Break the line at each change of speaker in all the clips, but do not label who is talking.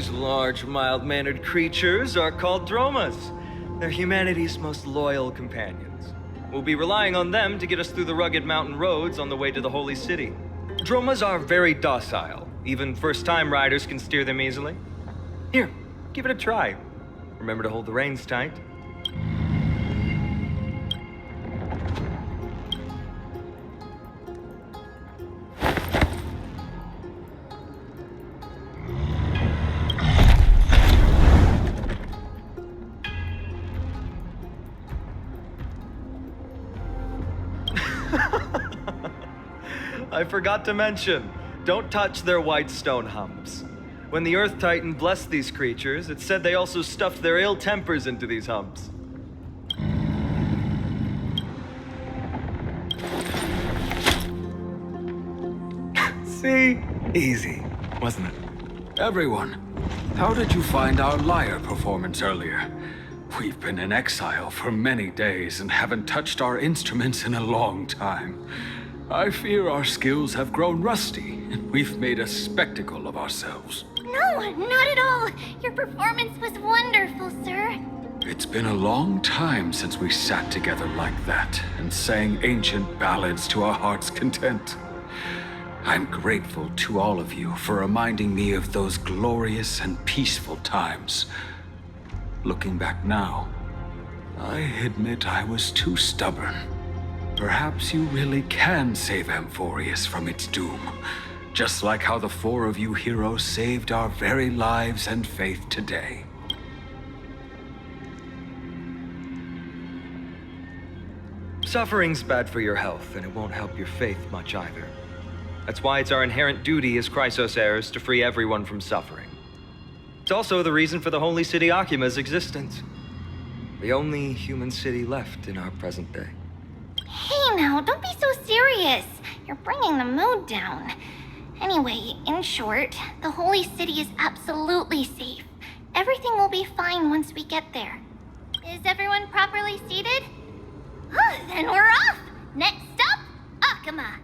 These large, mild-mannered creatures are called dromas. They're humanity's most loyal companions. We'll be relying on them to get us through the rugged mountain roads on the way to the Holy City. Dromas are very docile. Even first-time riders can steer them easily. Here, give it a try. Remember to hold the reins tight. I forgot to mention, don't touch their white stone humps. When the Earth Titan blessed these creatures, it said they also stuffed their ill tempers into these humps. See? Easy, wasn't it?
Everyone, how did you find our lyre performance earlier? We've been in exile for many days and haven't touched our instruments in a long time. I fear our skills have grown rusty, and we've made a spectacle of ourselves.
No, not at all. Your performance was wonderful, sir.
It's been a long time since we sat together like that and sang ancient ballads to our heart's content. I'm grateful to all of you for reminding me of those glorious and peaceful times. Looking back now, I admit I was too stubborn. Perhaps you really can save Amphorius from its doom, just like how the four of you heroes saved our very lives and faith today.
Suffering's bad for your health, and it won't help your faith much either. That's why it's our inherent duty as Chrysos heirs to free everyone from suffering. It's also the reason for the Holy City Akima's existence. The only human city left in our present day.
Hey now, don't be so serious. You're bringing the mood down. Anyway, in short, the Holy City is absolutely safe. Everything will be fine once we get there. Is everyone properly seated? Then we're off! Next stop, Akima!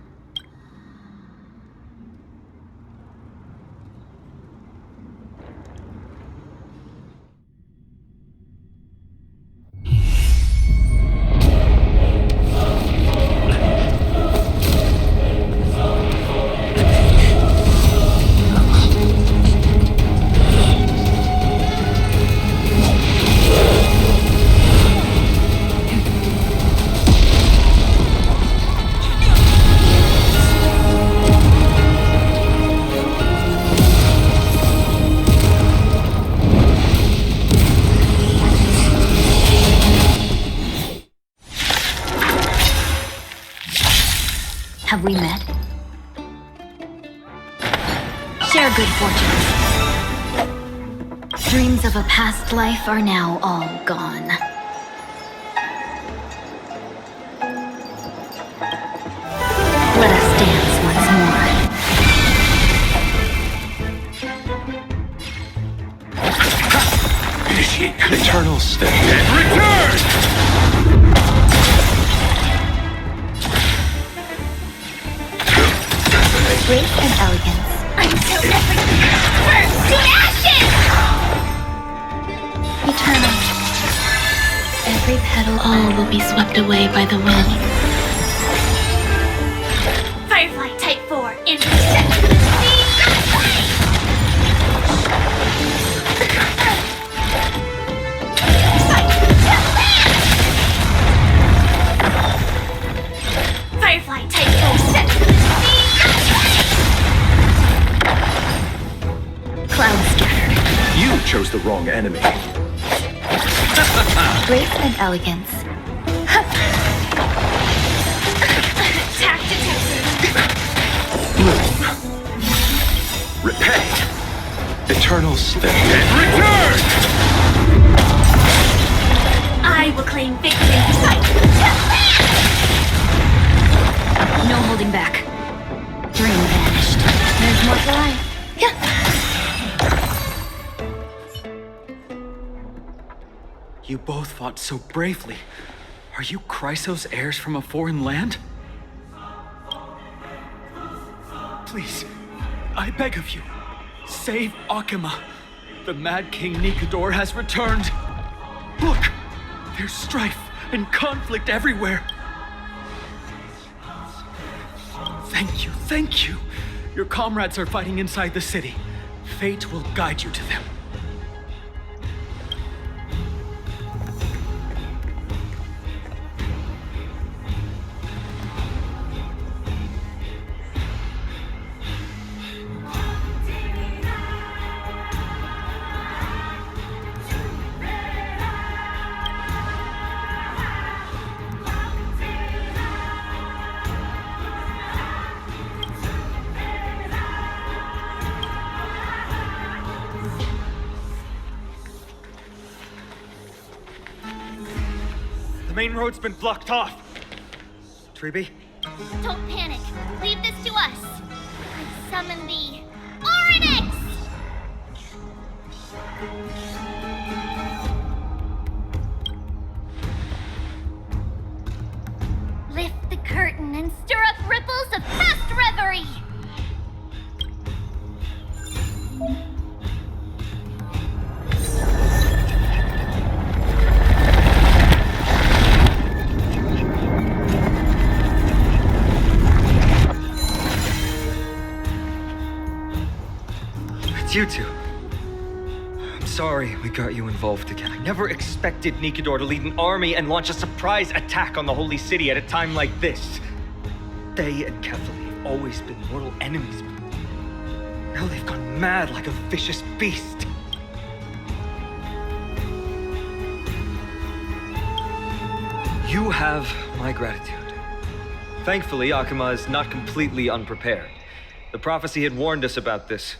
Have we met? Share good fortune. Dreams of a past life are now all gone. Let us dance once more.
Initiate eternal step and return!
Grace and elegance.
Until everything burns to ashes!
Eternal. Every petal, all will be swept away by the wind.
Firefly Type 4, intercept the sea! Firefly Type 4, set to the sea!
Cloud scattered.
You chose the wrong enemy.
Grace and elegance.
Attack detected!
Repay. Eternal step and return!
I will claim victory!
No holding back. Dream vanished. There's more to life.
You both fought so bravely. Are you Chrysos heirs from a foreign land? Please, I beg of you, save Akima. The Mad King Nikador has returned! Look! There's strife and conflict everywhere! Thank you, thank you! Your comrades are fighting inside the city. Fate will guide you to them.
The main road's been blocked off. Treeby?
Don't panic. Leave this to us. I summon the Oryx! Lift the curtain and stir up ripples of past reverie.
It's you two. I'm sorry we got you involved again. I never expected Nikador to lead an army and launch a surprise attack on the Holy City at a time like this. They and Kefali have always been mortal enemies, but now they've gone mad like a vicious beast. You have my gratitude. Thankfully, Akuma is not completely unprepared. The prophecy had warned us about this.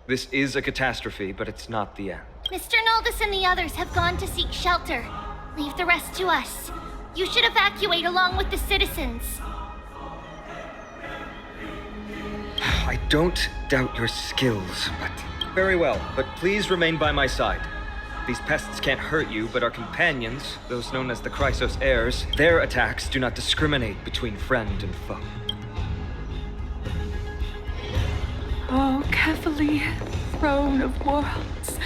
This is a catastrophe, but it's not the end.
Mr. Noldus and the others have gone to seek shelter. Leave the rest to us. You should evacuate along with the citizens.
I don't doubt your skills, but... Very well, but please remain by my side. These pests can't hurt you, but our companions, those known as the Chrysos heirs, their attacks do not discriminate between friend and foe.
Oh, Kefali, throne of worlds,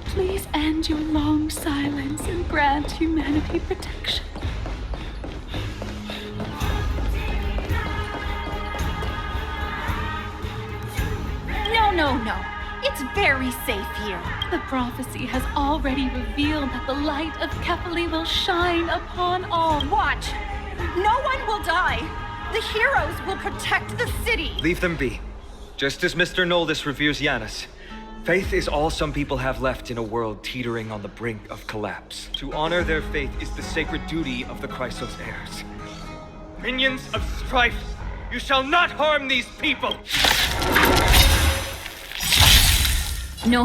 please end your long silence and grant humanity protection. No. It's very safe here. The prophecy has already revealed that the light of Kefali will shine upon all.
Watch! No one will die! The heroes will protect the city!
Leave them be. Just as Mr. Noldus reveres Janus, faith is all some people have left in a world teetering on the brink of collapse. To honor their faith is the sacred duty of the Chrysos heirs. Minions of strife, you shall not harm these people!
No.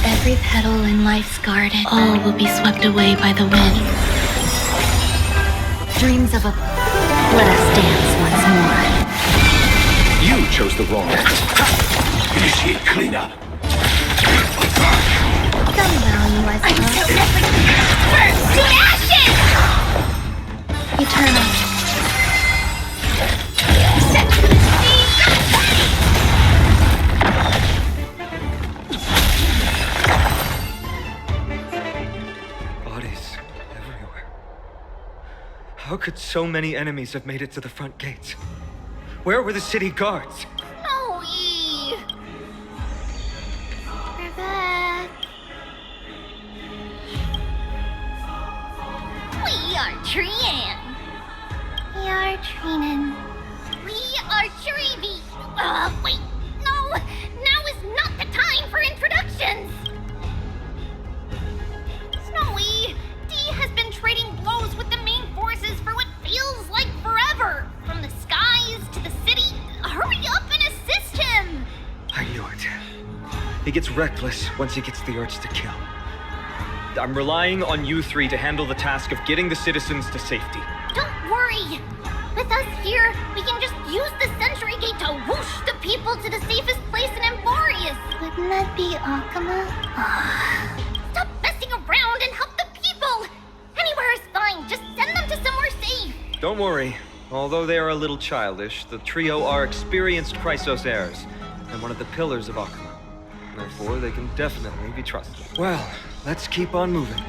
Every petal in life's garden, all will be swept away by the wind.
Dreams of a... Let us dance once more.
You chose the wrong one. Initiate cleanup.
Some value, I suppose. Burn to ashes!
Eternal.
Bodies everywhere. How could so many enemies have made it to the front gates? Where were the city guards?
Snowy! We're back. We are Trian. We are Trinan. We are Treeby. Wait. No! Now is not the time for introductions! Snowy, D has been trading blows with the main forces for what feels like forever. From the skies to the city. Hurry up and assist him!
I knew it. He gets reckless once he gets the urge to kill. I'm relying on you three to handle the task of getting the citizens to safety.
Don't worry. With us here, we can just use the Sentry Gate to whoosh the people to the safest place in Emborius. Wouldn't that be Akuma? Stop messing around and help the people! Anywhere is fine. Just send them to somewhere safe.
Don't worry. Although they are a little childish, the trio are experienced Chrysos heirs and one of the pillars of Akuma. Therefore, they can definitely be trusted. Well, let's keep on moving.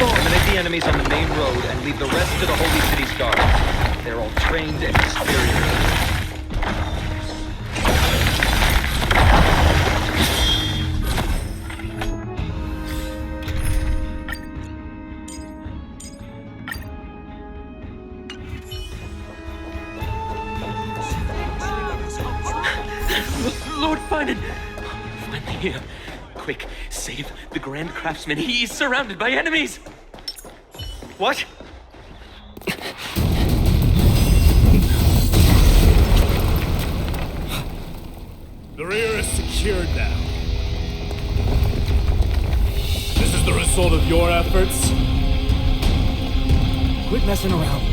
Eliminate the enemies on the main road and leave the rest to the Holy City's guards. They're all trained and experienced.
Lord Finan! Finally here. Quick, save the Grand Craftsman. He's surrounded by enemies!
What?
The rear is secured now. This is the result of your efforts?
Quit messing around.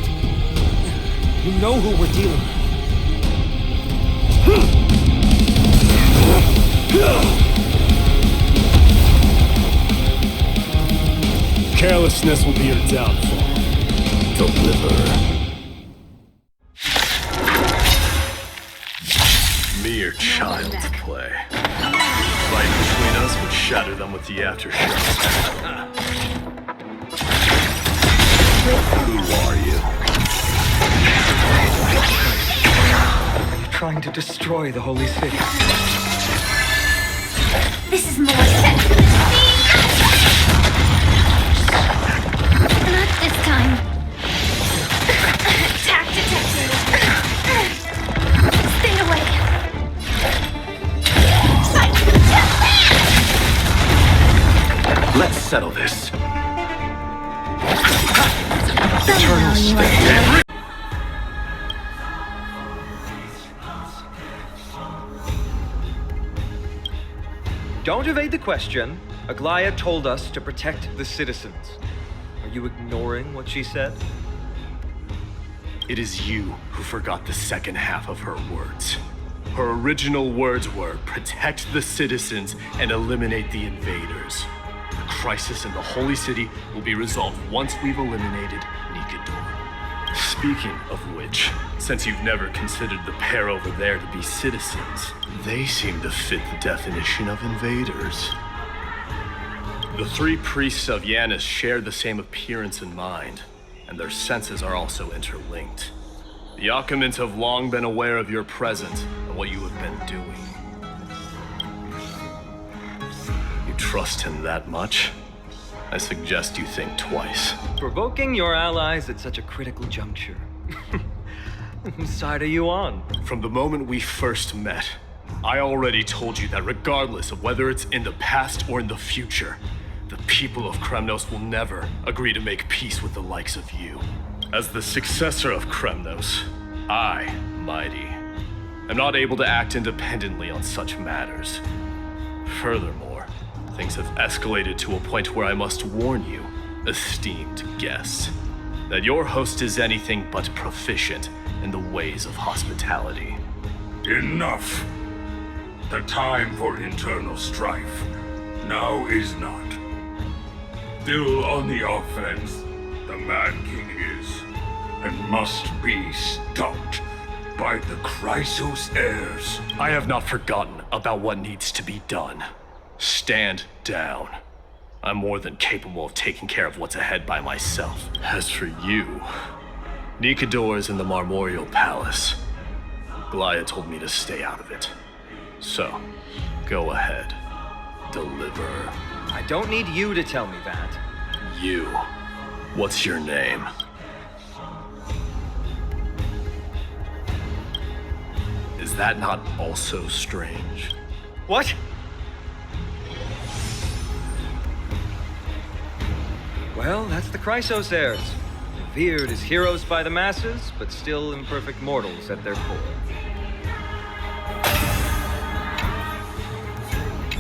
You know who we're dealing with.
Carelessness will be your downfall. Deliver.
Mere child's play. Fight between us would shatter them with the aftershock. Who are you?
Trying to destroy the Holy City.
This is more sensitive. Not this time. Attack detected. Stay away.
Let's settle this.
Somehow you are.
Don't evade the question. Aglaia told us to protect the citizens. Are you ignoring what she said?
It is you who forgot the second half of her words. Her original words were, protect the citizens and eliminate the invaders. The crisis in the Holy City will be resolved once we've eliminated Nikador. Speaking of which, since you've never considered the pair over there to be citizens, they seem to fit the definition of invaders. The three priests of Yanis share the same appearance and mind, and their senses are also interlinked. The Achaemins have long been aware of your presence and what you have been doing. You trust him that much? I suggest you think twice.
Provoking your allies at such a critical juncture. Whose side are you on?
From the moment we first met, I already told you that regardless of whether it's in the past or in the future, the people of Kremnos will never agree to make peace with the likes of you. As the successor of Kremnos, I, Mighty, am not able to act independently on such matters. Furthermore, things have escalated to a point where I must warn you, esteemed guests, that your host is anything but proficient in the ways of hospitality.
Enough. The time for internal strife now is not. Still on the offense, the Mad King is, and must be stopped by the Chrysos heirs.
I have not forgotten about what needs to be done. Stand down. I'm more than capable of taking care of what's ahead by myself. As for you, Nikador is in the Marmorial Palace. Aglaia told me to stay out of it. So, go ahead. Deliver.
I don't need you to tell me that.
You. What's your name? Is that not also strange?
What? Well, that's the Chrysos heirs. Revered as heroes by the masses, but still imperfect mortals at their core.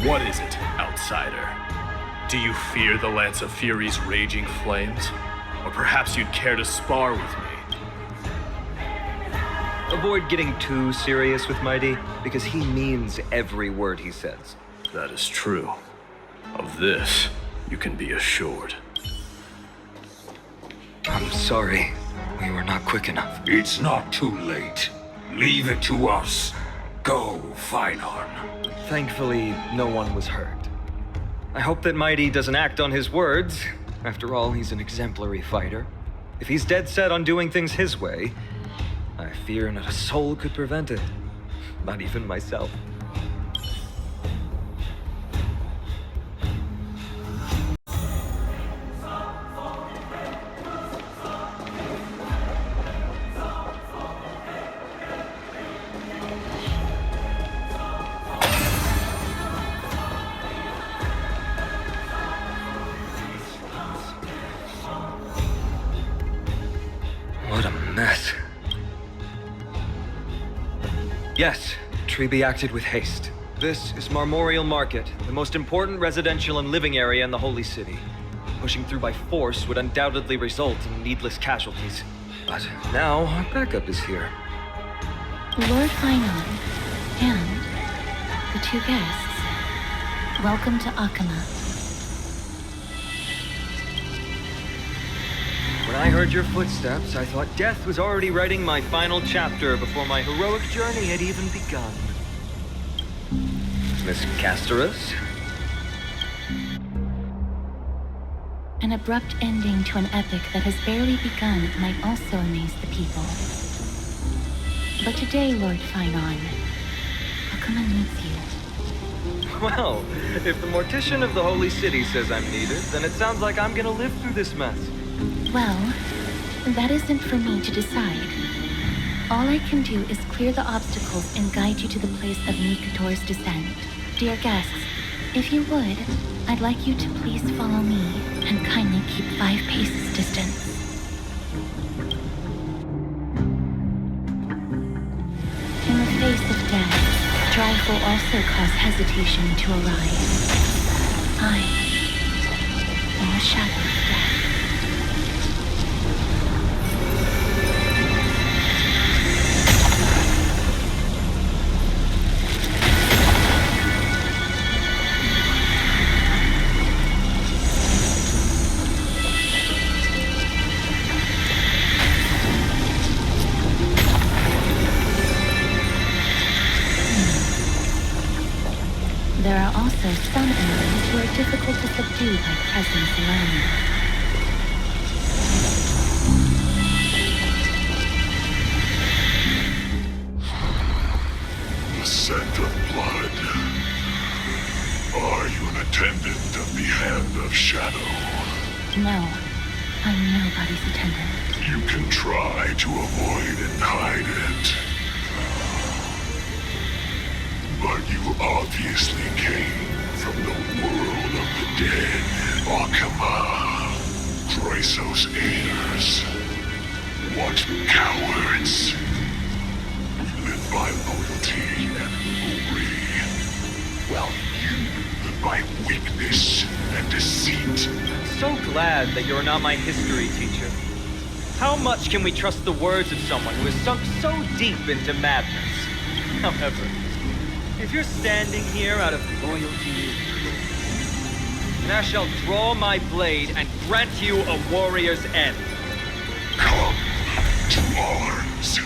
What is it, outsider? Do you fear the Lance of Fury's raging flames? Or perhaps you'd care to spar with me?
Avoid getting too serious with Mighty, because he means every word he says.
That is true. Of this, you can be assured.
I'm sorry. We were not quick enough.
It's not too late. Leave it to us. Go, Finon.
Thankfully, no one was hurt. I hope that Mighty doesn't act on his words. After all, he's an exemplary fighter. If he's dead set on doing things his way, I fear not a soul could prevent it. Not even myself. What a mess. Yes, Treby acted with haste. This is Marmorial Market, the most important residential and living area in the Holy City. Pushing through by force would undoubtedly result in needless casualties. But now our backup is here.
Lord Finon and the two guests. Welcome to Akama.
When I heard your footsteps, I thought death was already writing my final chapter before my heroic journey had even begun. Miss Casterus?
An abrupt ending to an epic that has barely begun might also amaze the people. But today, Lord Finon, Akama needs you.
Well, if the Mortician of the Holy City says I'm needed, then it sounds like I'm gonna live through this mess.
Well, that isn't for me to decide. All I can do is clear the obstacles and guide you to the place of Nikator's descent. Dear guests, if you would, I'd like you to please follow me and kindly keep 5 paces distance. In the face of death, drive will also cause hesitation to arise. I am the shadow of death. There are also some enemies who are difficult to subdue by presence alone.
The scent of blood. Are you an attendant of the Hand of Shadow?
No, I'm nobody's attendant.
You can try to avoid and hide it. But you obviously came from the world of the dead, Akama. Chrysos heirs. What cowards! You live by loyalty and glory, while you live by weakness and deceit.
So glad that you're not my history teacher. How much can we trust the words of someone who has sunk so deep into madness? However, if you're standing here out of loyalty, then I shall draw my blade and grant you a warrior's end.
Come to arms.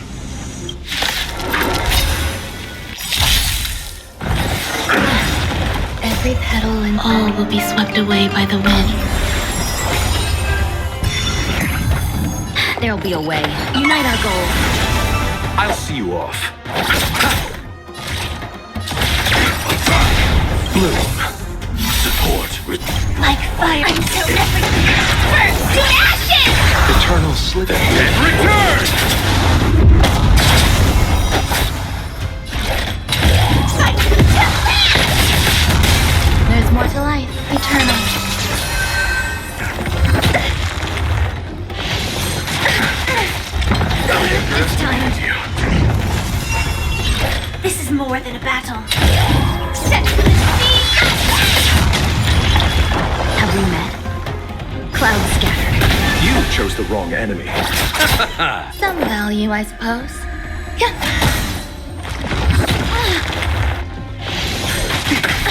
Every petal and all will be swept away by the wind.
There'll be a way. Unite our goals.
I'll see you off.
Bloom. Support with
Like fire until everything burns to ashes!
eternal slither.
And return!
There's more to life. Eternal.
It's time. This is more than a battle. Set for the sea!
Clouds scattered.
You chose the wrong enemy.
Some value, I suppose.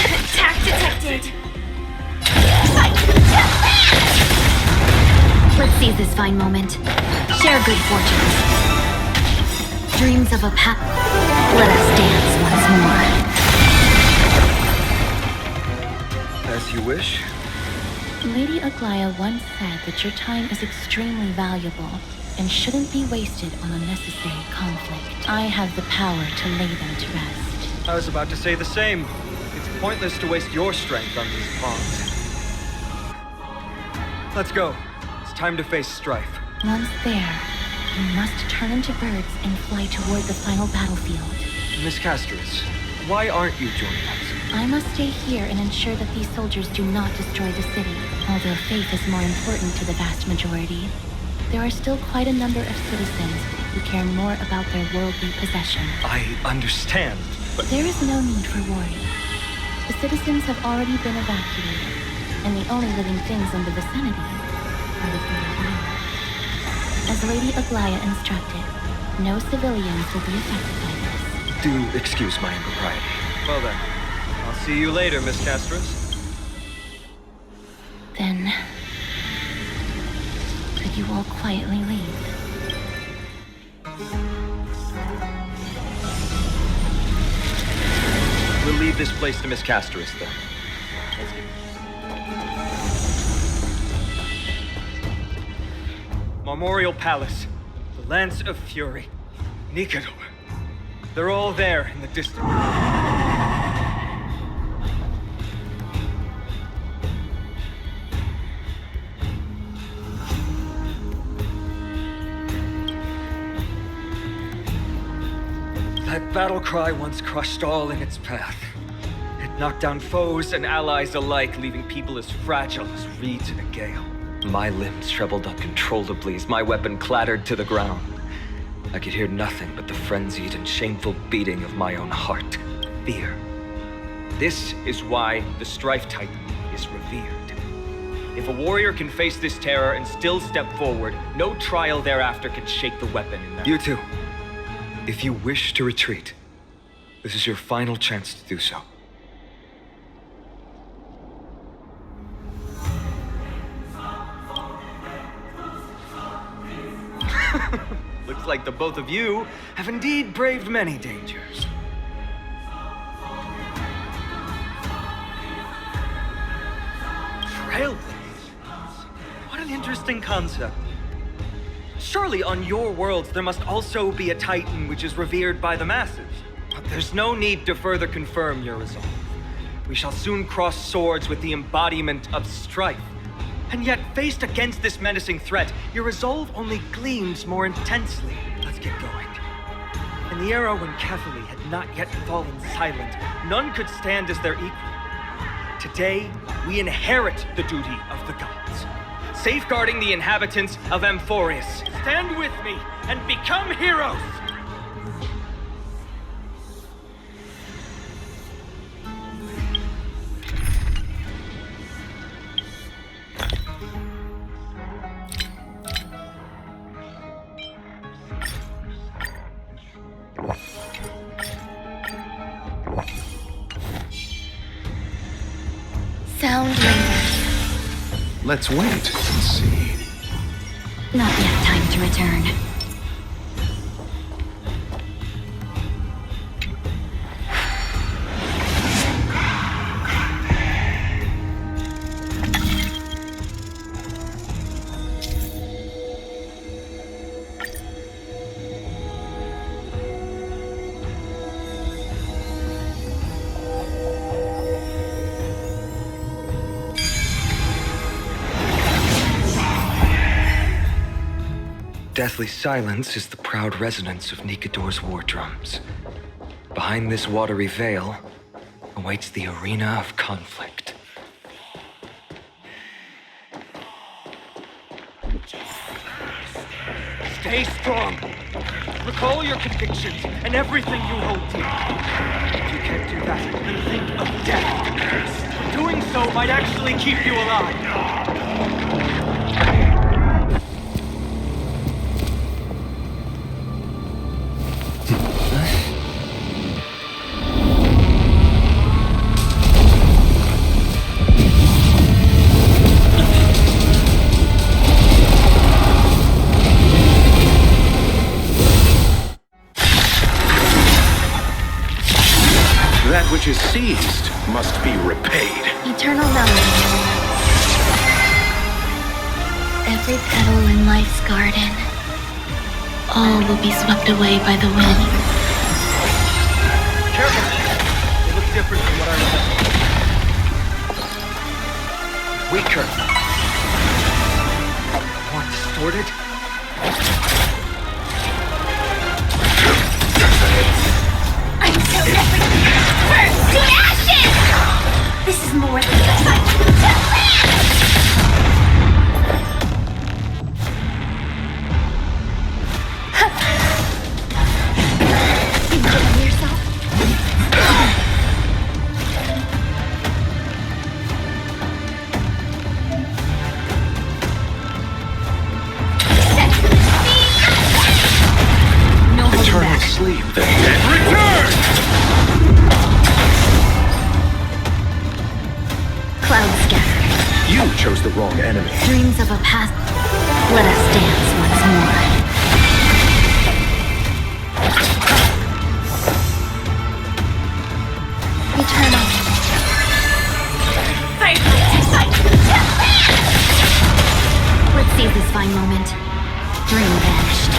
Attack detected.
Let's seize this fine moment. Share good fortunes. Dreams of a path. Let us dance once more.
As you wish.
Lady Aglaya once said that your time is extremely valuable and shouldn't be wasted on unnecessary conflict. I have the power to lay them to rest.
I was about to say the same. It's pointless to waste your strength on these pawns. Let's go. It's time to face strife.
Once there, you must turn into birds and fly toward the final battlefield.
Miss Castris, why aren't you joining us?
I must stay here and ensure that these soldiers do not destroy the city. Although faith is more important to the vast majority, there are still quite a number of citizens who care more about their worldly possessions.
I understand, but
there is no need for worry. The citizens have already been evacuated, and the only living things in the vicinity are the three of you. As Lady Aglaya instructed, no civilians will be affected by this.
Do excuse my impropriety. Well then, I'll see you later, Miss Castris.
Then, could you all quietly leave?
We'll leave this place to Miss Castris, then. Memorial Palace, the Lance of Fury, Nicanor. They're all there in the distance. That battle cry once crushed all in its path. It knocked down foes and allies alike, leaving people as fragile as reeds in a gale. My limbs trembled uncontrollably as my weapon clattered to the ground. I could hear nothing but the frenzied and shameful beating of my own heart. Fear. This is why the Strife Titan is revered. If a warrior can face this terror and still step forward, no trial thereafter can shake the weapon in that. You too. If you wish to retreat, this is your final chance to do so. Looks like the both of you have indeed braved many dangers. Trailblazers? What an interesting concept. Surely on your worlds there must also be a Titan which is revered by the masses. But there's no need to further confirm your resolve. We shall soon cross swords with the embodiment of strife. And yet, faced against this menacing threat, your resolve only gleams more intensely. Let's get going. In the era when Kefali had not yet fallen silent, none could stand as their equal. Today, we inherit the duty of the gods, safeguarding the inhabitants of Amphorius. Stand with me and become heroes!
Sound lingers.
Let's wait and see.
Not yet time to return.
Deathly silence is the proud resonance of Nicanor's war drums. Behind this watery veil awaits the arena of conflict. Stay strong! Recall your convictions and everything you hold dear. If you can't do that, then think of death. Doing so might actually keep you alive.
which is seized must be repaid.
Eternal knowledge. Every petal in life's garden, all will be swept away by the wind.
Careful! They look different from what I remember. Weaker. More distorted.
I'm so desperate. Burn to ashes! This is more than the fight to live!
You killing yourself? No holding
Eternal
back.
sleep, the dead return!
Clouds scatter.
You chose the wrong enemy.
Dreams of a past. Let us dance once more. Eternal. Let's seize this fine moment. Dream vanished.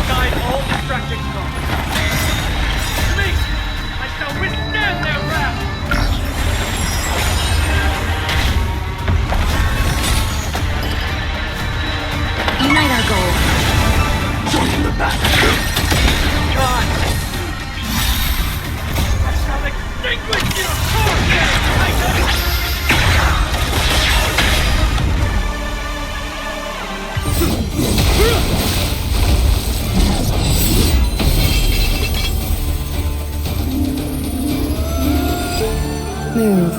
Guide all distracting thoughts. To me, I shall withstand their wrath.
Unite our goals.
Join the battle.
God! I shall extinguish your torch!
Move.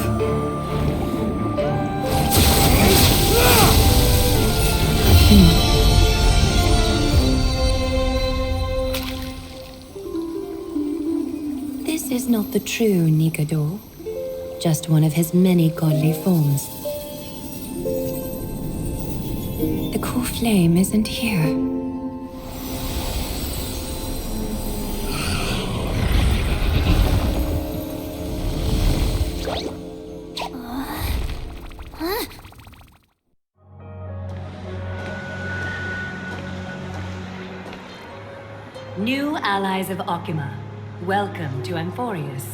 This is not the true Nikador, just one of his many godly forms. The core flame isn't here. New allies of Okima, welcome to Amphorius.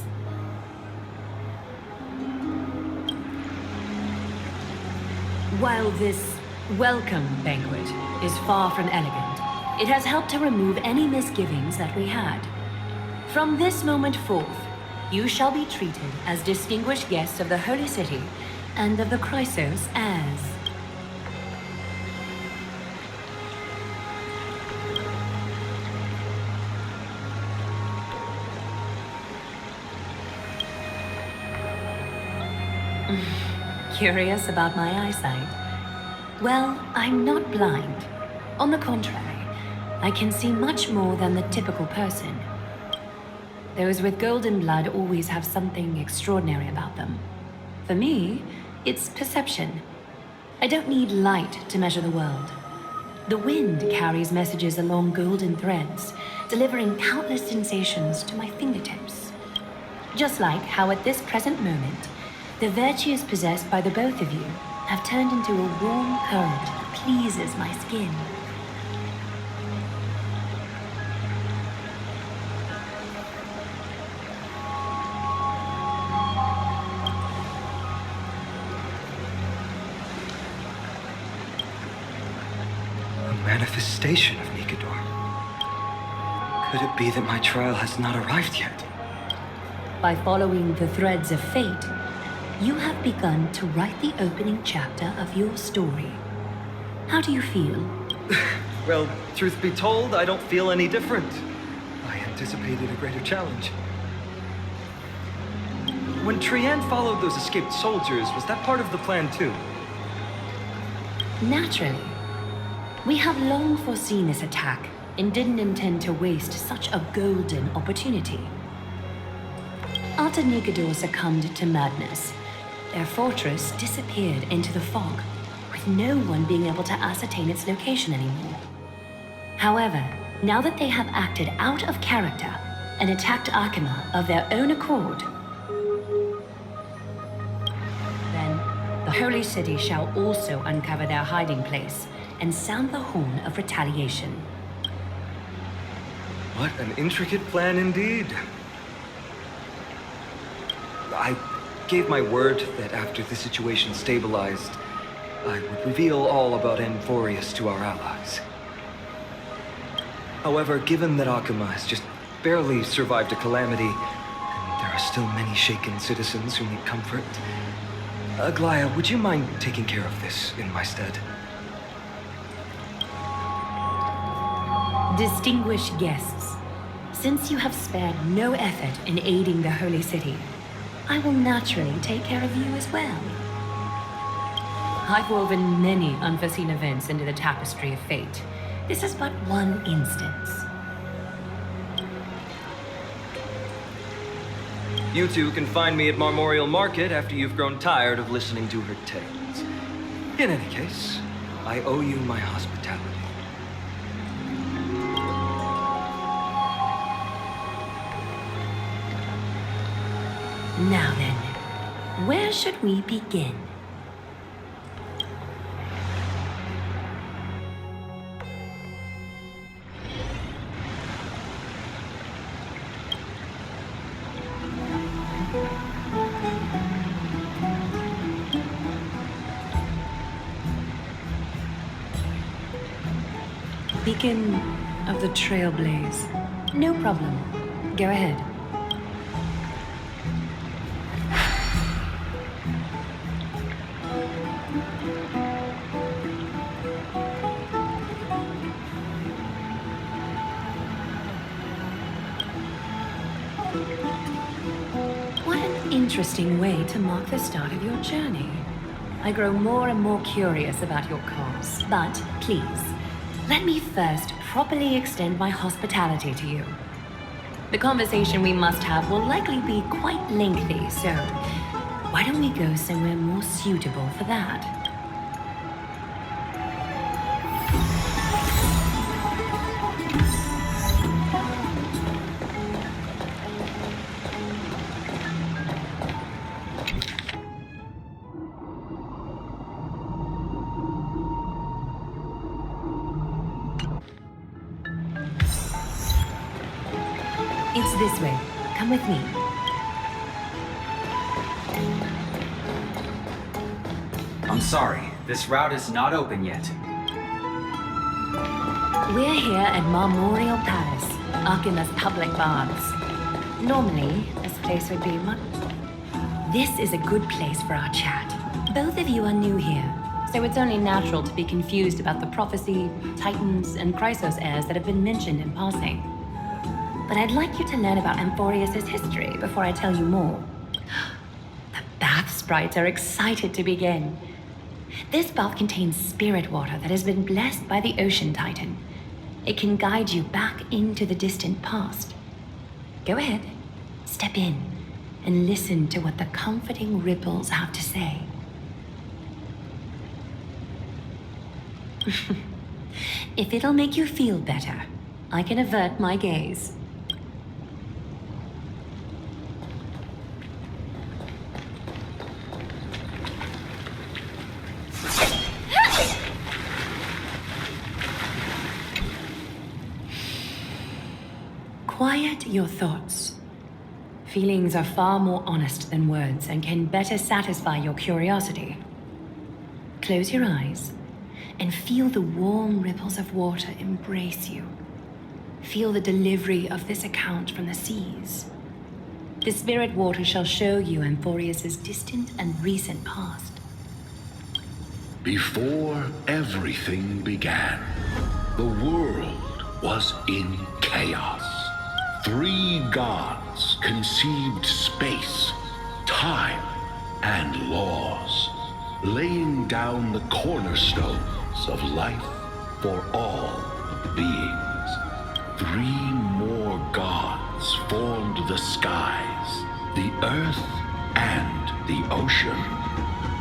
While this welcome banquet is far from elegant, it has helped to remove any misgivings that we had. From this moment forth, you shall be treated as distinguished guests of the Holy City and of the Chrysos as... Curious about my eyesight? Well, I'm not blind. On the contrary, I can see much more than the typical person. Those with golden blood always have something extraordinary about them. For me, it's perception. I don't need light to measure the world. The wind carries messages along golden threads, delivering countless sensations to my fingertips. Just like how at this present moment, the virtues possessed by the both of you have turned into a warm current that pleases my skin.
A manifestation of Nikador. Could it be that my trial has not arrived yet?
By following the threads of fate, you have begun to write the opening chapter of your story. How do you feel?
Well, truth be told, I don't feel any different. I anticipated a greater challenge. When Trian followed those escaped soldiers, was that part of the plan too?
Naturally. We have long foreseen this attack and didn't intend to waste such a golden opportunity. After Nikador succumbed to madness, their fortress disappeared into the fog, with no one being able to ascertain its location anymore. However, now that they have acted out of character and attacked Arkema of their own accord, then the Holy City shall also uncover their hiding place and sound the horn of retaliation.
What an intricate plan indeed. I gave my word that after the situation stabilized, I would reveal all about Amphorius to our allies. However, given that Akuma has just barely survived a calamity, and there are still many shaken citizens who need comfort, Aglaya, would you mind taking care of this in my stead?
Distinguished guests, since you have spared no effort in aiding the Holy City, I will naturally take care of you as well. I've woven many unforeseen events into the tapestry of fate. This is but one instance.
You two can find me at Marmorial Market after you've grown tired of listening to her tales. In any case, I owe you my hospitality.
Now then, where should we begin? Beacon of the Trailblaze. No problem. Go ahead. What an interesting way to mark the start of your journey. I grow more and more curious about your cause, but please, let me first properly extend my hospitality to you. The conversation we must have will likely be quite lengthy, so why don't we go somewhere more suitable for that? It's this way. Come with me.
I'm sorry, this route is not open yet.
We're here at Marmorial Palace, Arkima's public baths. Normally, this place would be much... This is a good place for our chat. Both of you are new here, so it's only natural to be confused about the prophecy, titans, and Chrysos heirs that have been mentioned in passing. But I'd like you to learn about Amphorius' history before I tell you more. The bath sprites are excited to begin. This bath contains spirit water that has been blessed by the Ocean Titan. It can guide you back into the distant past. Go ahead, step in, and listen to what the comforting ripples have to say. If it'll make you feel better, I can avert my gaze. Quiet your thoughts. Feelings are far more honest than words and can better satisfy your curiosity. Close your eyes and feel the warm ripples of water embrace you. Feel the delivery of this account from the seas. The spirit water shall show you Amphorius' distant and recent past.
Before everything began, the world was in chaos. 3 gods conceived space, time, and laws, laying down the cornerstones of life for all beings. 3 more gods formed the skies, the earth, and the ocean,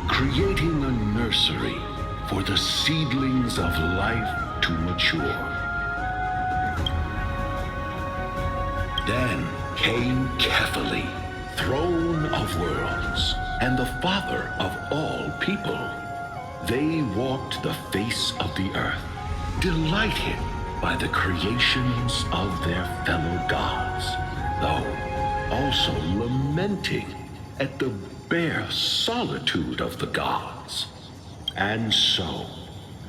creating a nursery for the seedlings of life to mature.
Then came Kephaly, throne of worlds, and the father of all people. They walked the face of the earth, delighted by the creations of their fellow gods, though also lamenting at the bare solitude of the gods. And so,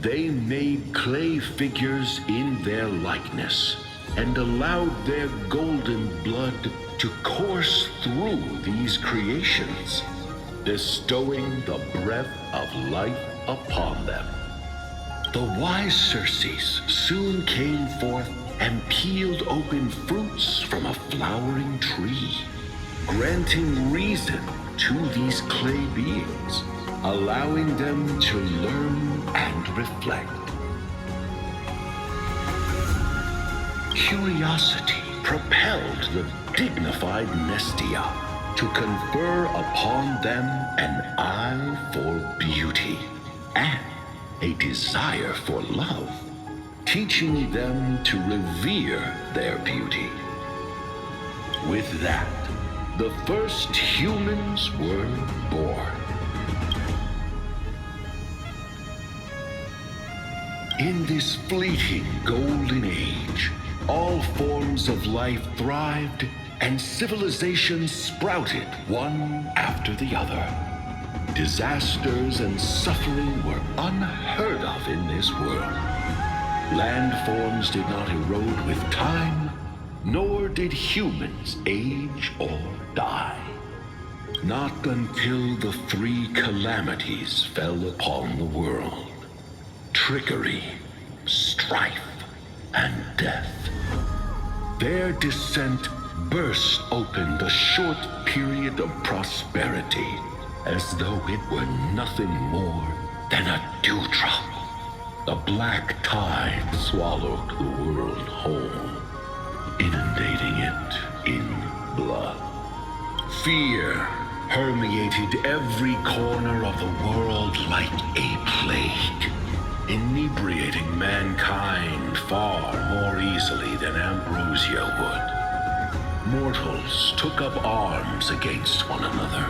they made clay figures in their likeness, and allowed their golden blood to course through these creations, bestowing the breath of life upon them. The wise Circes soon came forth and peeled open fruits from a flowering tree, granting reason to these clay beings, allowing them to learn and reflect. Curiosity propelled the dignified Nestia to confer upon them an eye for beauty and a desire for love, teaching them to revere their beauty. With that, the first humans were born. In this fleeting golden age, all forms of life thrived and civilizations sprouted one after the other. Disasters and suffering were unheard of in this world. Landforms did not erode with time, nor did humans age or die. Not until the three calamities fell upon the world: trickery, strife, and death. Their descent burst open the short period of prosperity, as though it were nothing more than a dewdrop. The black tide swallowed the world whole, inundating it in blood. Fear permeated every corner of the world like a plague, inebriating mankind far more easily than ambrosia would. Mortals took up arms against one another,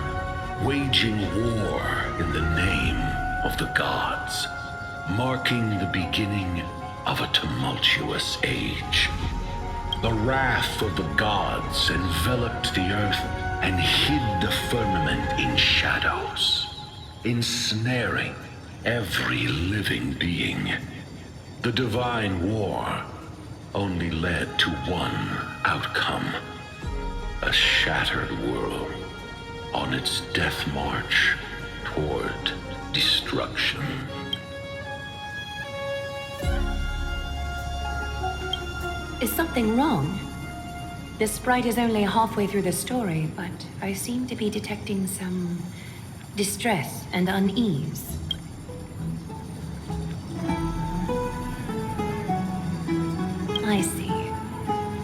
waging war in the name of the gods, marking the beginning of a tumultuous age. The wrath of the gods enveloped the earth and hid the firmament in shadows, ensnaring every living being. The divine war only led to one outcome: a shattered world on its death march toward destruction.
Is something wrong? The sprite is only halfway through the story, but I seem to be detecting some distress and unease. I see.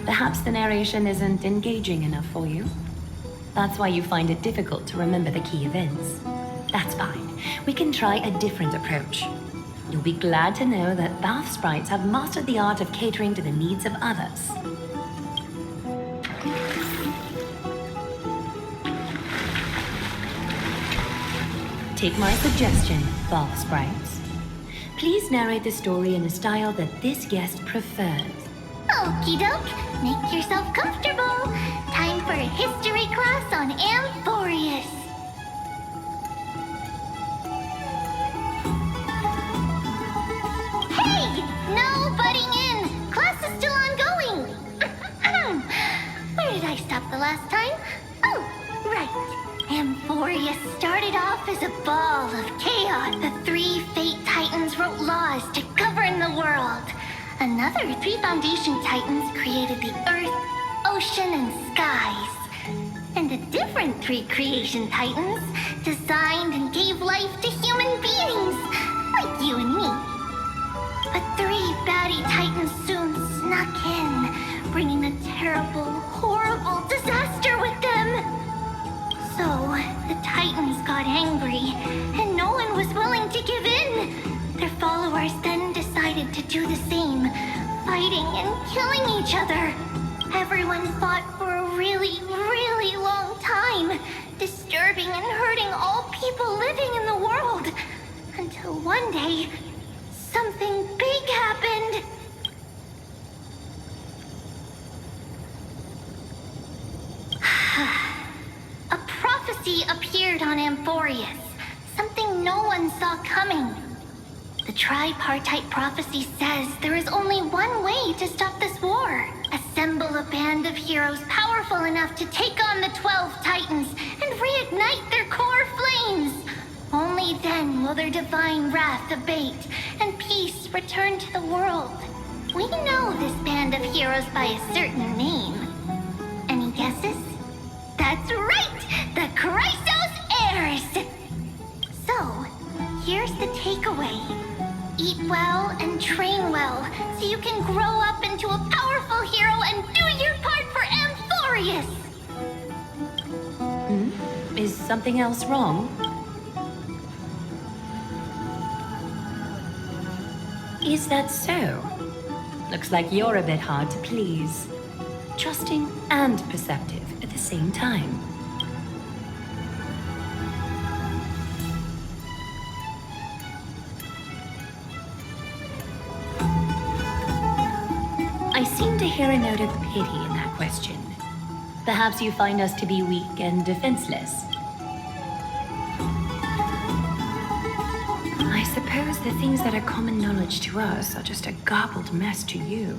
Perhaps the narration isn't engaging enough for you. That's why you find it difficult to remember the key events. That's fine. We can try a different approach. You'll be glad to know that Bath sprites have mastered the art of catering to the needs of others. Take my suggestion, Bath sprites. Please narrate the story in a style that this guest prefers.
Okie doke, make yourself comfortable. Time for a history class on Amphorius. Hey, no butting in. Class is still ongoing. Where did I stop the last time? Oh, right. Amphorius started off as a ball of chaos. The three Fate Titans wrote laws to govern the world. Another three Foundation Titans created the Earth, Ocean, and Skies. And the different three Creation Titans designed and gave life to human beings, like you and me. But three baddie Titans soon snuck in, bringing a terrible, horrible disaster with them. So, the Titans got angry, and no one was willing to give in. Their followers then decided to do the same, fighting and killing each other. Everyone fought for a really, really long time, disturbing and hurting all people living in the world. Until one day, something big happened. A prophecy appeared on Amphorius, something no one saw coming. The tripartite prophecy says there is only one way to stop this war. Assemble a band of heroes powerful enough to take on the 12 Titans and reignite their core flames. Only then will their divine wrath abate and peace return to the world. We know this band of heroes by a certain name. Any guesses? That's right! The Chrysos Heirs! So, here's the takeaway. Eat well and train well, so you can grow up into a powerful hero and do your part for Amphorius!
Is something else wrong? Is that so? Looks like you're a bit hard to please. Trusting and perceptive at the same time. I seem to hear a note of pity in that question. Perhaps you find us to be weak and defenseless. I suppose the things that are common knowledge to us are just a garbled mess to you.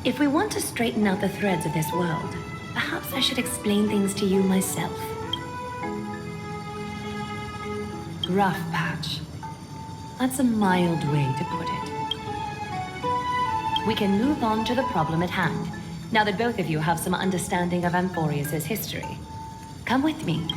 If we want to straighten out the threads of this world, perhaps I should explain things to you myself. Rough patch. That's a mild way to put it. We can move on to the problem at hand, now that both of you have some understanding of Amphorius' history. Come with me.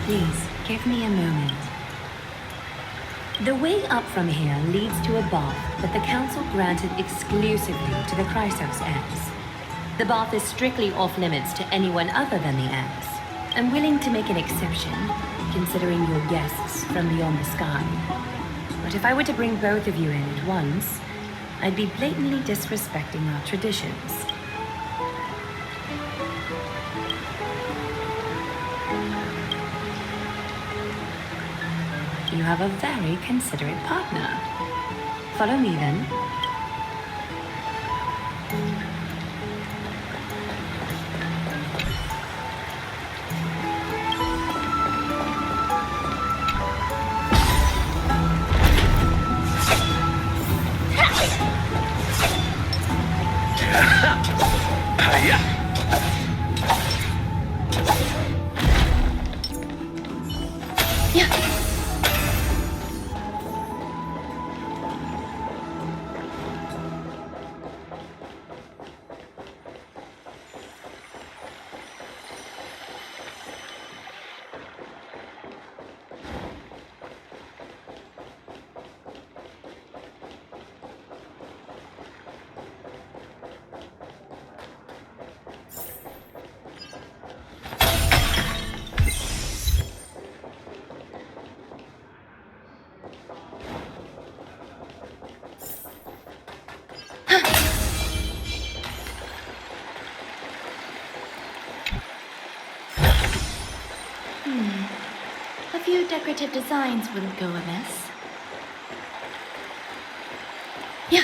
Please, give me a moment. The way up from here leads to a bath that the Council granted exclusively to the Chrysos heirs. The bath is strictly off-limits to anyone other than the heirs. I'm willing to make an exception, considering your guests from beyond the sky. But if I were to bring both of you in at once, I'd be blatantly disrespecting our traditions. You have a very considerate partner. Follow me then.
A few decorative designs wouldn't go amiss. Yeah.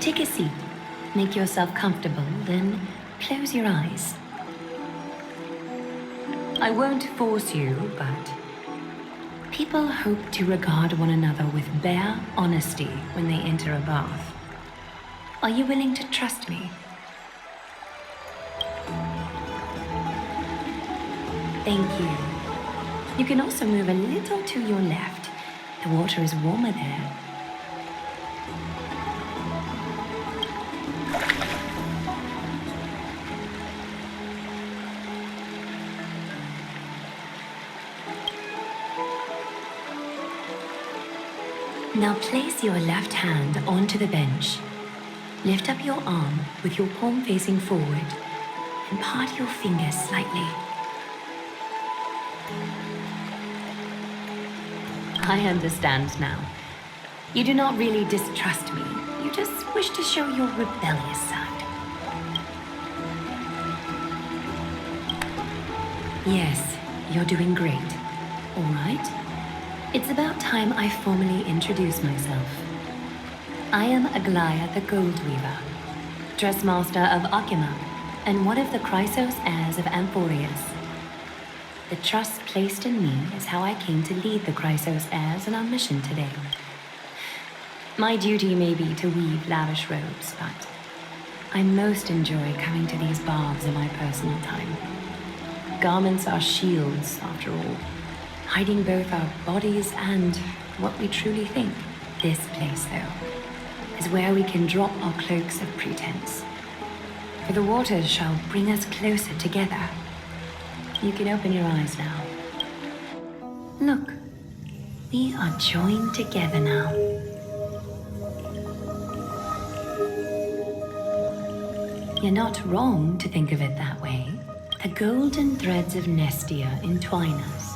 Take a seat. Make yourself comfortable, then close your eyes. I won't force you, but people hope to regard one another with bare honesty when they enter a bath. Are you willing to trust me? Thank you. You can also move a little to your left. The water is warmer there. Now place your left hand onto the bench. Lift up your arm with your palm facing forward and part your fingers slightly. I understand now. You do not really distrust me. You just wish to show your rebellious side. Yes, you're doing great. All right. It's about time I formally introduce myself. I am Aglaya the Gold Weaver, dressmaster of Akima, and one of the Chrysos heirs of Amphorius. The trust placed in me is how I came to lead the Chrysos heirs on our mission today. My duty may be to weave lavish robes, but I most enjoy coming to these baths in my personal time. Garments are shields, after all, hiding both our bodies and what we truly think. This place, though, is where we can drop our cloaks of pretense. For the waters shall bring us closer together. You can open your eyes now. Look, we are joined together now. You're not wrong to think of it that way. The golden threads of Nestia entwine us,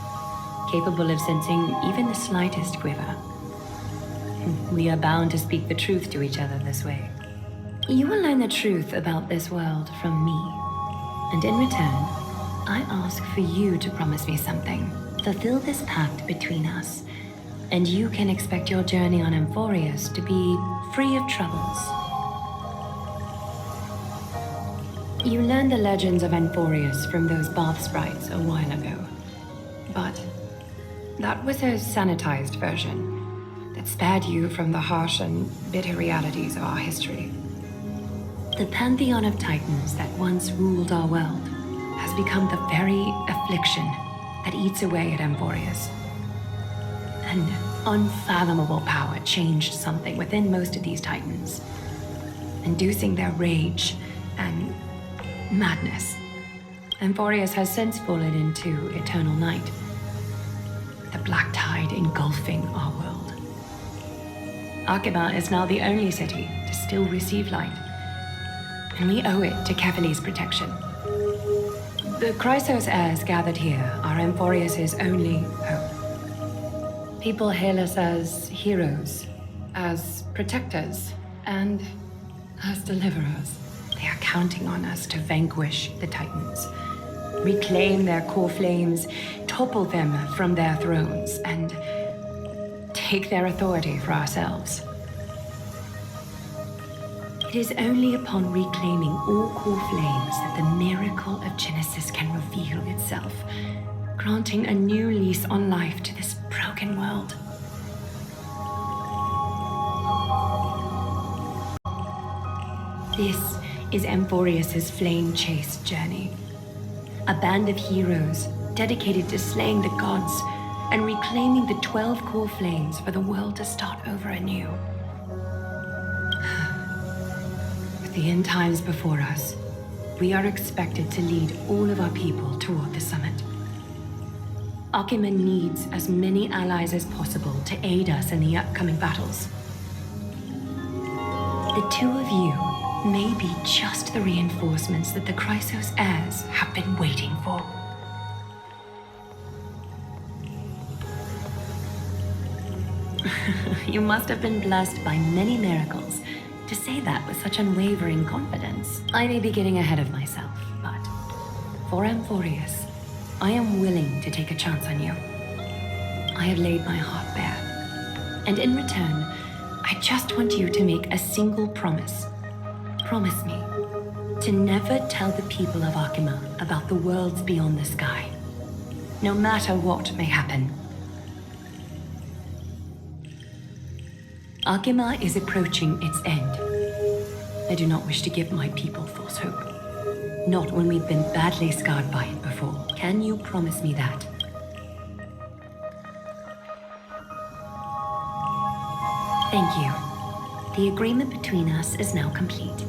capable of sensing even the slightest quiver. We are bound to speak the truth to each other this way. You will learn the truth about this world from me, and in return, I ask for you to promise me something. Fulfill this pact between us, and you can expect your journey on Amphorius to be free of troubles. You learned the legends of Amphorius from those bath sprites a while ago, but that was a sanitized version that spared you from the harsh and bitter realities of our history. The pantheon of titans that once ruled our world has become the very affliction that eats away at Amphorius. An unfathomable power changed something within most of these titans, inducing their rage and madness. Amphorius has since fallen into eternal night, the black tide engulfing our world. Akima is now the only city to still receive light, and we owe it to Kefali's protection. The Chrysos heirs gathered here are Amphorius' only hope. People hail us as heroes, as protectors, and as deliverers. They are counting on us to vanquish the Titans, reclaim their core flames, topple them from their thrones, and take their authority for ourselves. It is only upon reclaiming all core flames that the miracle of Genesis can reveal itself, granting a new lease on life to this broken world. This is Amphorius' flame chase journey. A band of heroes dedicated to slaying the gods and reclaiming the 12 core flames for the world to start over anew. With the end times before us, we are expected to lead all of our people toward the summit. Akima needs as many allies as possible to aid us in the upcoming battles. The two of you may be just the reinforcements that the Chrysos heirs have been waiting for. You must have been blessed by many miracles to say that with such unwavering confidence. I may be getting ahead of myself, but for Amphorius, I am willing to take a chance on you. I have laid my heart bare, and in return, I just want you to make a single promise. Promise me to never tell the people of Akima about the worlds beyond the sky, no matter what may happen. Akima is approaching its end. I do not wish to give my people false hope. Not when we've been badly scarred by it before. Can you promise me that? Thank you. The agreement between us is now complete.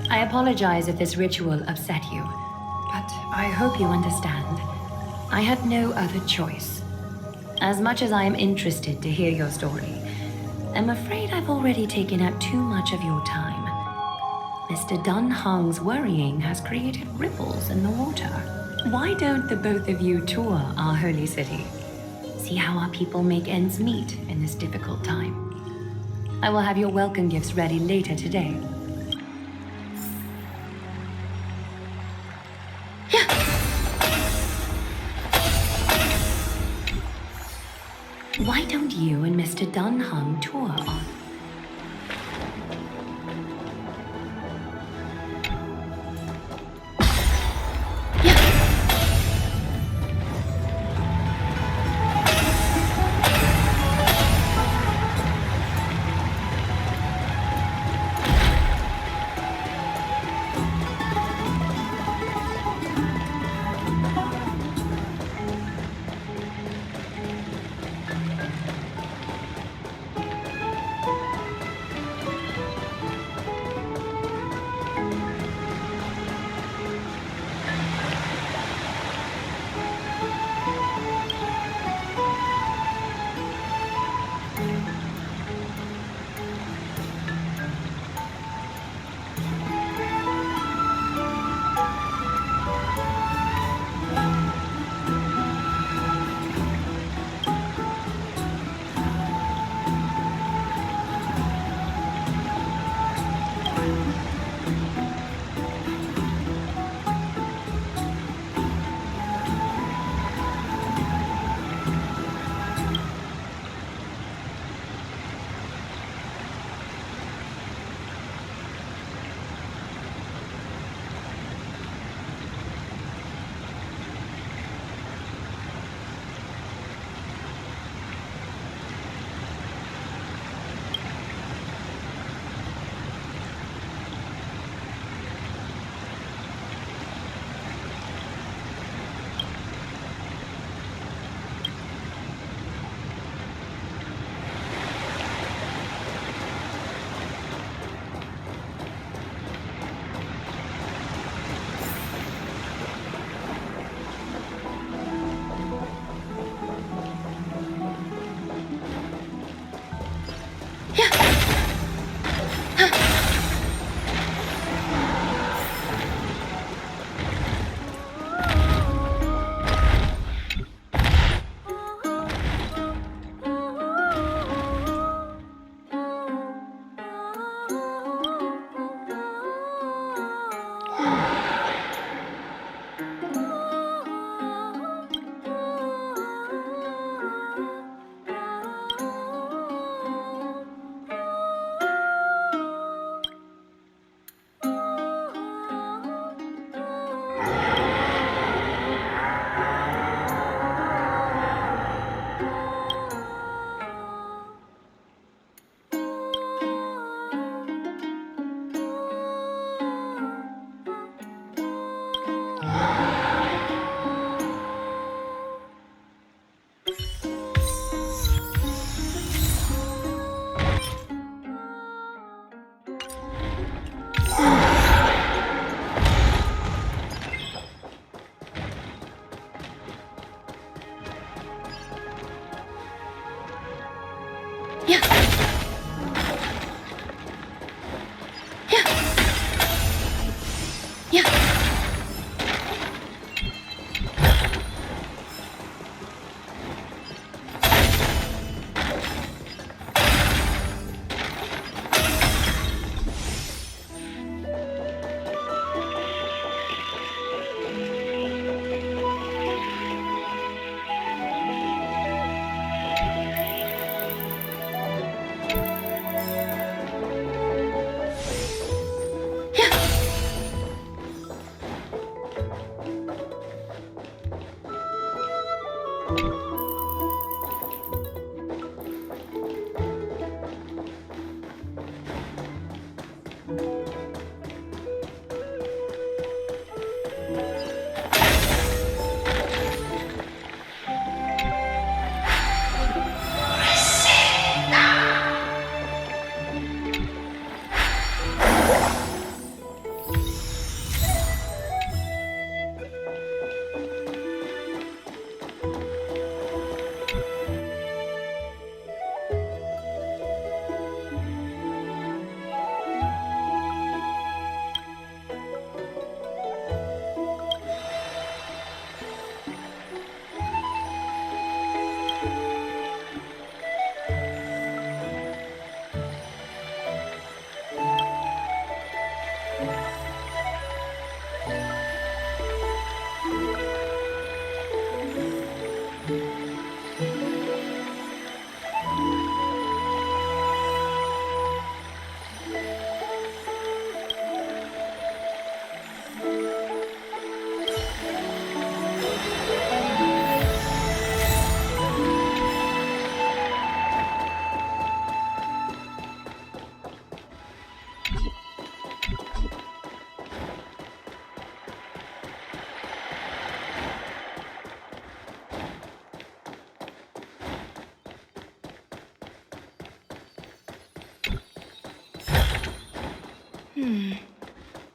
I apologize if this ritual upset you, but I hope you understand. I had no other choice. As much as I am interested to hear your story, I'm afraid I've already taken up too much of your time. Mr. Dunhung's worrying has created ripples in the water. Why don't the both of you tour our holy city? See how our people make ends meet in this difficult time. I will have your welcome gifts ready later today. Why don't you and Mr. Dunhung tour on?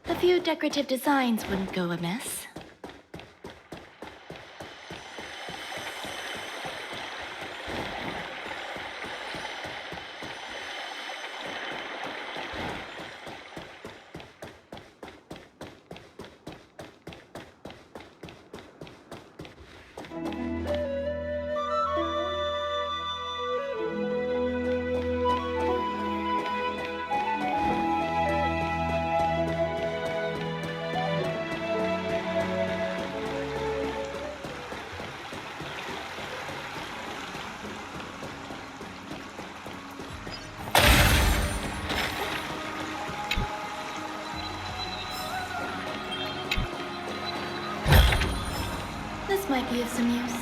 A few decorative designs wouldn't go amiss. This might be of some use.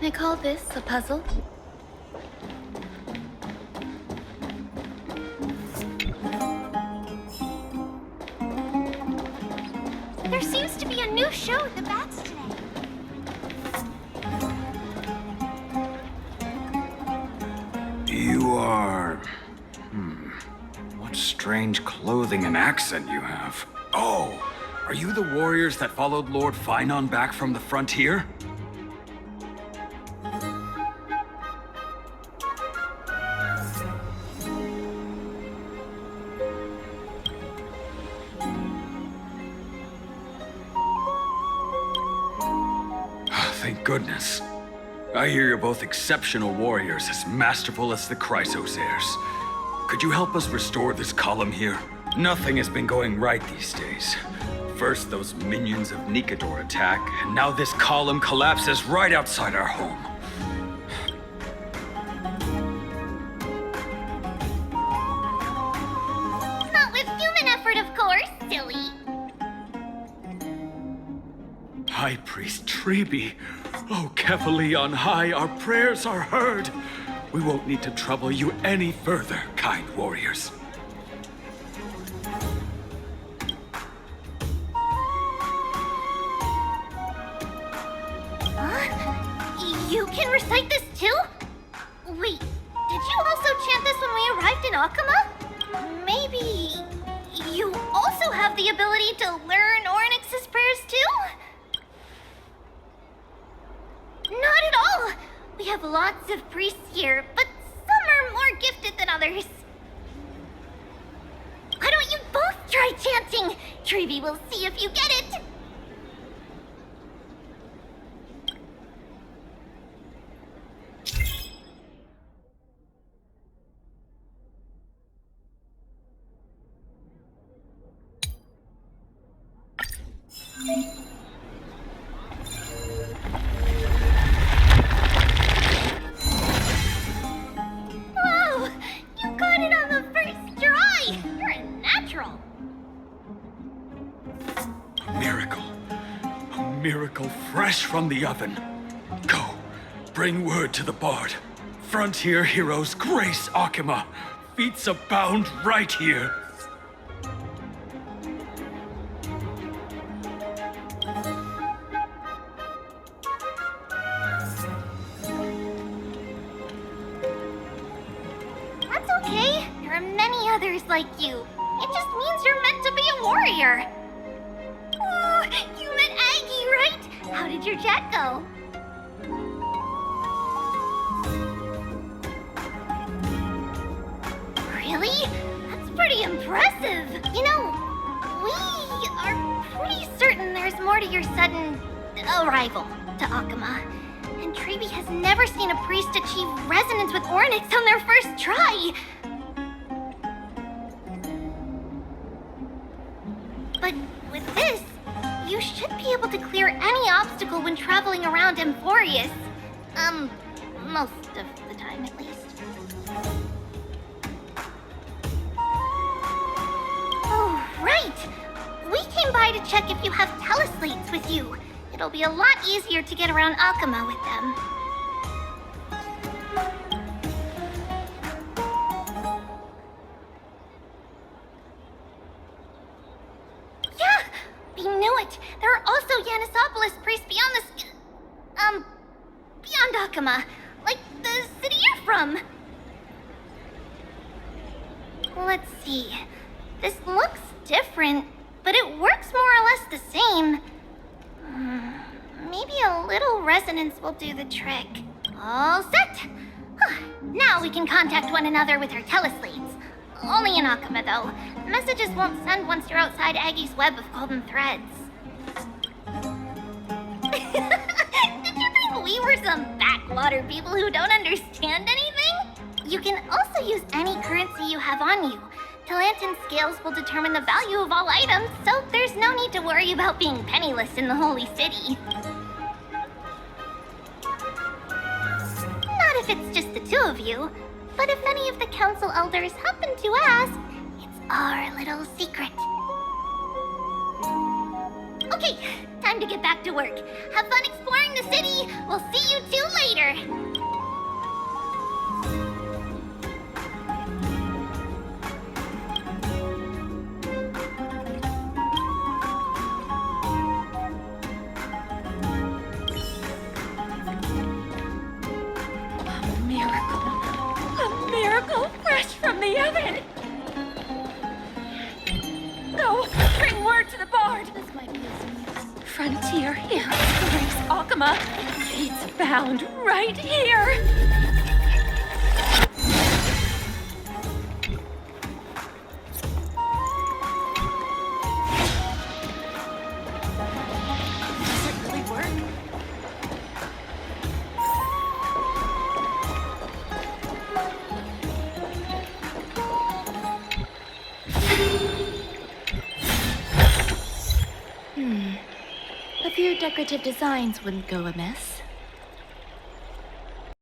I call this a puzzle.
There seems to be a new show at the Bats today.
You are... What strange clothing and accent you have. Oh, are you the warriors that followed Lord Finon back from the frontier? Thank goodness. I hear you're both exceptional warriors, as masterful as the Chrysos heirs. Could you help us restore this column here? Nothing has been going right these days. First, those minions of Nicator attack, and now this column collapses right outside our home. High Priest Treby. Oh, Kefali on high, our prayers are heard. We won't need to trouble you any further, kind warriors.
You can recite this too? Wait, did you also chant this when we arrived in Akama? Maybe you also have the ability to learn Ornyx's prayers too? Not at all! We have lots of priests here, but some are more gifted than others. Why don't you both try chanting? Treby will see if you get it. Wow! You got it on the first try! You're a natural!
A miracle. A miracle fresh from the oven. Go, bring word to the bard. Frontier heroes grace Akama. Feats abound right here.
That's okay. There are many others like you. It just means you're meant to be a warrior. Oh, you met Aggie, right? How did your chat go? Really? That's pretty impressive. You know, we are pretty certain there's more to your sudden arrival to Akama. And Treby has never seen a priest achieve resonance with Ornyx on their first try. But with this, you should be able to clear any obstacle when traveling around Amphorius. Most of the time at least. Oh, right! We came by to check if you have teleslates with you. It'll be a lot easier to get around Akama with them. Yeah! We knew it! There are also Yanisopolis priests beyond beyond Akama. Like the city you're from. Let's see. This looks different, but it works more or less the same. Maybe a little resonance will do the trick. All set! Now we can contact one another with our teleslates. Only in Akama, though. Messages won't send once you're outside Aggie's web of golden threads. Did you think we were some backwater people who don't understand anything? You can also use any currency you have on you. Talantan scales will determine the value of all items, so there's no need to worry about being penniless in the Holy City. Not if it's just the two of you, but if any of the council elders happen to ask, it's our little secret. Okay, time to get back to work. Have fun exploring the city. We'll see you two later.
A miracle fresh from the oven! Go, bring word to the bard!
This might be his news.
Frontier heroes grace Akama. Feats abound right here!
A few decorative designs wouldn't go amiss.